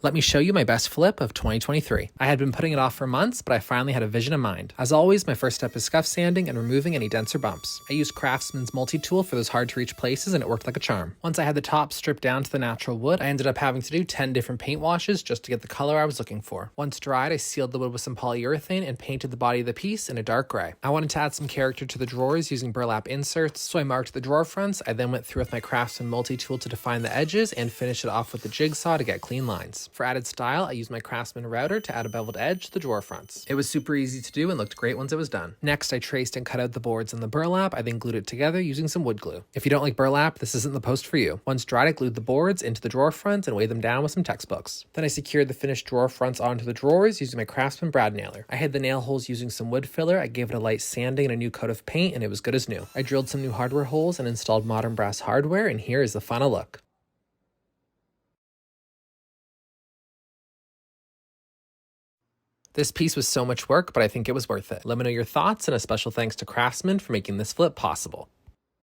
Let me show you my best flip of 2023. I had been putting it off for months, but I finally had a vision in mind. As always, my first step is scuff sanding and removing any dents or bumps. I used Craftsman's multi-tool for those hard to reach places and it worked like a charm. Once I had the top stripped down to the natural wood, I ended up having to do 10 different paint washes just to get the color I was looking for. Once dried, I sealed the wood with some polyurethane and painted the body of the piece in a dark gray. I wanted to add some character to the drawers using burlap inserts, so I marked the drawer fronts. I then went through with my Craftsman multi-tool to define the edges and finish it off with the jigsaw to get clean lines. For added style, I used my Craftsman router to add a beveled edge to the drawer fronts. It was super easy to do and looked great once it was done. Next, I traced and cut out the boards and the burlap. I then glued it together using some wood glue. If you don't like burlap, this isn't the post for you. Once dried, I glued the boards into the drawer fronts and weighed them down with some textbooks. Then I secured the finished drawer fronts onto the drawers using my Craftsman brad nailer. I hid the nail holes using some wood filler. I gave it a light sanding and a new coat of paint and it was good as new. I drilled some new hardware holes and installed modern brass hardware, and here is the final look. This piece was so much work, but I think it was worth it. Let me know your thoughts, and a special thanks to Craftsman for making this flip possible.